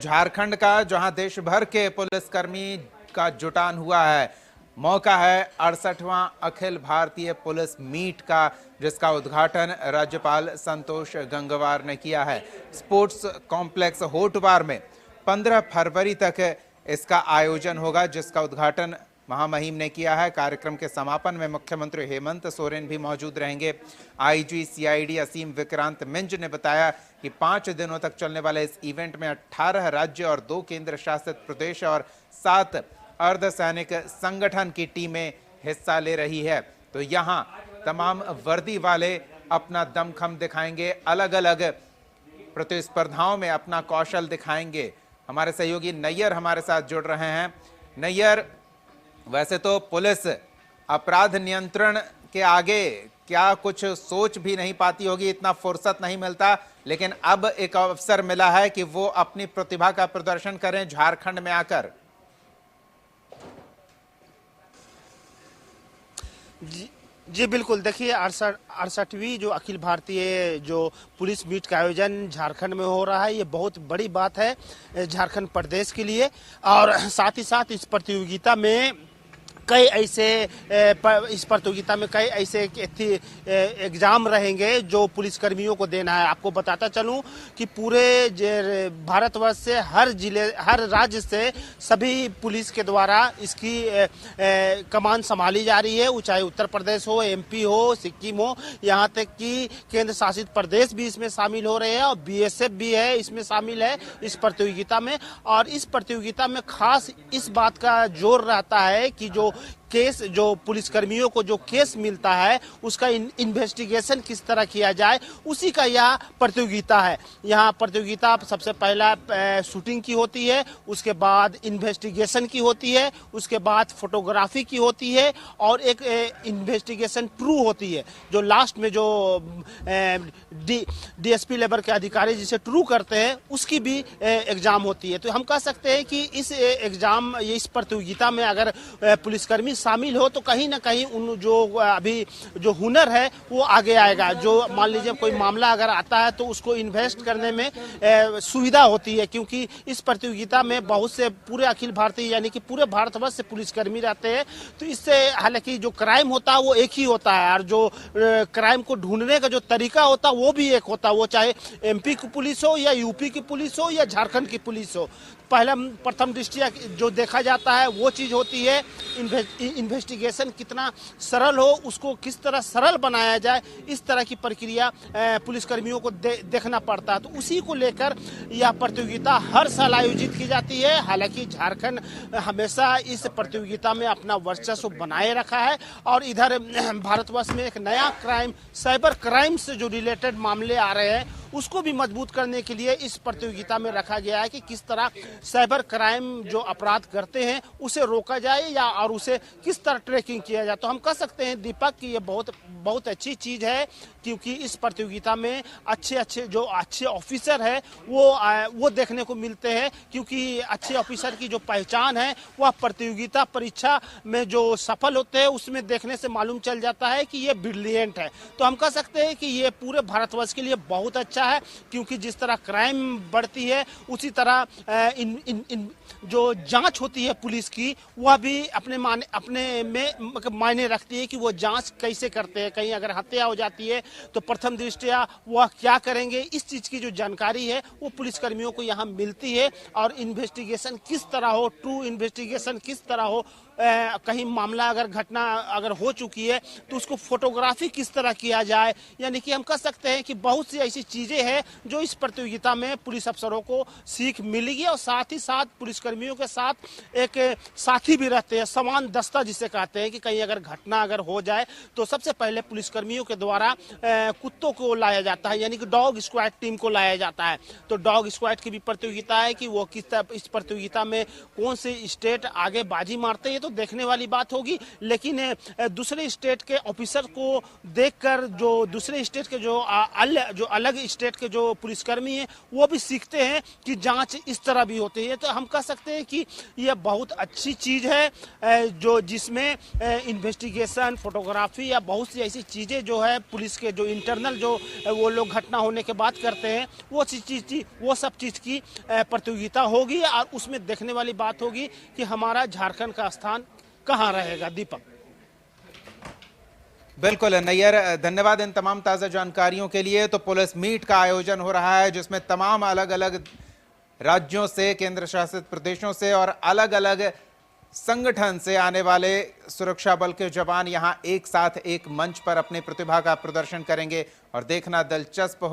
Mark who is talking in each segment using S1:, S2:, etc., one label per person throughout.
S1: झारखंड का जहां देश भर के पुलिसकर्मी का जुटान हुआ है, मौका है 68वां अखिल भारतीय पुलिस मीट का, जिसका उद्घाटन राज्यपाल संतोष गंगवार ने किया है। स्पोर्ट्स कॉम्प्लेक्स होटवार में 15 फरवरी तक इसका आयोजन होगा, जिसका उद्घाटन महामहिम ने किया है। कार्यक्रम के समापन में मुख्यमंत्री हेमंत सोरेन भी मौजूद रहेंगे। आईजी सीआईडी असीम विक्रांत मिंज ने बताया कि 5 दिनों तक चलने वाले इस इवेंट में 18 राज्य और 2 केंद्र शासित प्रदेश और 7 अर्धसैनिक संगठन की टीमें हिस्सा ले रही है। तो यहां तमाम वर्दी वाले अपना दमखम दिखाएंगे, अलग अलग प्रतिस्पर्धाओं में अपना कौशल दिखाएंगे। हमारे सहयोगी नैयर हमारे साथ जुड़ रहे हैं। नैयर, वैसे तो पुलिस अपराध नियंत्रण के आगे क्या कुछ सोच भी नहीं पाती होगी, इतना फुर्सत नहीं मिलता, लेकिन अब एक अवसर मिला है कि वो अपनी प्रतिभा का प्रदर्शन करें झारखंड में आकर।
S2: जी बिल्कुल। देखिए 68वीं जो अखिल भारतीय जो पुलिस मीट का आयोजन झारखंड में हो रहा है, ये बहुत बड़ी बात है झारखंड प्रदेश के लिए। और साथ ही साथ इस प्रतियोगिता में इस प्रतियोगिता में कई ऐसे एग्जाम रहेंगे जो पुलिसकर्मियों को देना है। आपको बताता चलूं कि पूरे भारतवर्ष से हर राज्य से सभी पुलिस के द्वारा इसकी कमान संभाली जा रही है, चाहे उत्तर प्रदेश हो, एमपी हो, सिक्किम हो, यहाँ तक कि केंद्र शासित प्रदेश भी इसमें शामिल हो रहे हैं और बीएसएफ भी है इसमें शामिल है इस प्रतियोगिता में। और इस प्रतियोगिता में खास इस बात का जोर रहता है कि जो पुलिसकर्मियों को जो केस मिलता है उसका इन्वेस्टिगेशन किस तरह किया जाए, उसी का यह प्रतियोगिता है। यहाँ प्रतियोगिता सबसे पहला शूटिंग की होती है, उसके बाद इन्वेस्टिगेशन की होती है, उसके बाद फोटोग्राफी की होती है और एक इन्वेस्टिगेशन ट्रू होती है, जो लास्ट में जो डीएसपी लेवल के अधिकारी जिसे ट्रू करते हैं उसकी भी एग्जाम होती है। तो हम कह सकते हैं कि इस प्रतियोगिता में अगर पुलिसकर्मी शामिल हो तो कहीं ना कहीं उन जो हुनर है वो आगे आएगा। जो मान लीजिए कोई मामला अगर आता है तो उसको इन्वेस्ट करने में सुविधा होती है, क्योंकि इस प्रतियोगिता में बहुत से पूरे अखिल भारतीय यानी कि पूरे भारतवर्ष से पुलिसकर्मी रहते हैं। तो इससे हालांकि जो क्राइम होता है वो एक ही होता है और जो क्राइम को ढूंढने का जो तरीका होता है वो भी एक होता है, वो चाहे एमपी की पुलिस हो या यूपी की पुलिस हो या झारखंड की पुलिस हो। प्रथम दृष्टिया जो देखा जाता है वो चीज़ होती है इन्वेस्टिगेशन कितना सरल हो, उसको किस तरह सरल बनाया जाए, इस तरह की प्रक्रिया पुलिसकर्मियों को देखना पड़ता है। तो उसी को लेकर यह प्रतियोगिता हर साल आयोजित की जाती है। हालांकि झारखंड हमेशा इस प्रतियोगिता में अपना वर्चस्व बनाए रखा है और इधर भारतवर्ष में एक नया क्राइम, साइबर क्राइम से जो रिलेटेड मामले आ रहे हैं उसको भी मजबूत करने के लिए इस प्रतियोगिता में रखा गया है कि किस तरह साइबर क्राइम जो अपराध करते हैं उसे रोका जाए या और उसे किस तरह ट्रैकिंग किया जाए। तो हम कह सकते हैं दीपक कि ये बहुत अच्छी चीज़ है, क्योंकि इस प्रतियोगिता में अच्छे ऑफिसर है वो देखने को मिलते हैं, क्योंकि अच्छे ऑफिसर की जो पहचान है वह प्रतियोगिता परीक्षा में जो सफल होते हैं उसमें देखने से मालूम चल जाता है कि ये ब्रिलियंट है। तो हम कह सकते हैं कि ये पूरे भारतवर्ष के लिए बहुत अच्छा है, क्योंकि जिस तरह क्राइम बढ़ती है उसी तरह जो जांच होती है पुलिस की वह भी अपने में मायने रखती है कि वो जांच कैसे करते हैं। कहीं अगर हत्या हो जाती है तो प्रथम दृष्टया वह क्या करेंगे, इस चीज़ की जो जानकारी है वो पुलिसकर्मियों को यहाँ मिलती है। और इन्वेस्टिगेशन किस तरह हो, ट्रू इन्वेस्टिगेशन किस तरह हो, कहीं मामला अगर घटना अगर हो चुकी है तो उसको फोटोग्राफी किस तरह किया जाए, यानी कि हम कह सकते हैं कि बहुत सी ऐसी चीज़ें हैं जो इस प्रतियोगिता में पुलिस अफसरों को सीख मिलेगी। और साथ ही साथ पुलिसकर्मियों के साथ एक साथी भी रहते हैं, समान दस्ता जिसे कहते हैं, कि कहीं अगर घटना अगर हो जाए तो सबसे पहले पुलिसकर्मियों के द्वारा कुत्तों को लाया जाता है, यानी कि डॉग स्क्वाड टीम को लाया जाता है। तो डॉग स्क्वाड की भी प्रतियोगिता है कि वो किस तरह इस प्रतियोगिता में कौन से स्टेट आगे बाजी मारते हैं, तो देखने वाली बात होगी। लेकिन दूसरे स्टेट के ऑफिसर को देखकर जो दूसरे स्टेट के जो अलग स्टेट के जो पुलिसकर्मी हैं वो भी सीखते हैं कि जांच इस तरह भी होती है। तो हम कह सकते हैं कि यह बहुत अच्छी चीज़ है जो जिसमें इन्वेस्टिगेशन, फोटोग्राफी या बहुत सी ऐसी चीज़ें जो है पुलिस के जो इंटरनल जो वो लोग घटना होने के बाद करते हैं वो सब चीज़ की प्रतियोगिता होगी और उसमें देखने वाली बात होगी कि हमारा झारखंड का स्थान कहाँ रहेगा। दीपक।
S1: बिल्कुल नैयर, धन्यवाद इन तमाम ताज़ा जानकारियों के लिए। तो पुलिस मीट का आयोजन हो रहा है जिसमें तमाम अलग अलग राज्यों से, केंद्र शासित प्रदेशों से और अलग अलग संगठन से आने वाले सुरक्षा बल के जवान यहां एक साथ एक मंच पर अपनी प्रतिभा का प्रदर्शन करेंगे और देखना दिलचस्प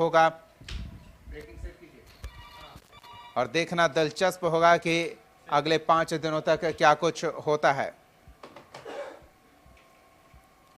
S1: होगा कि अगले 5 दिनों तक क्या कुछ होता है।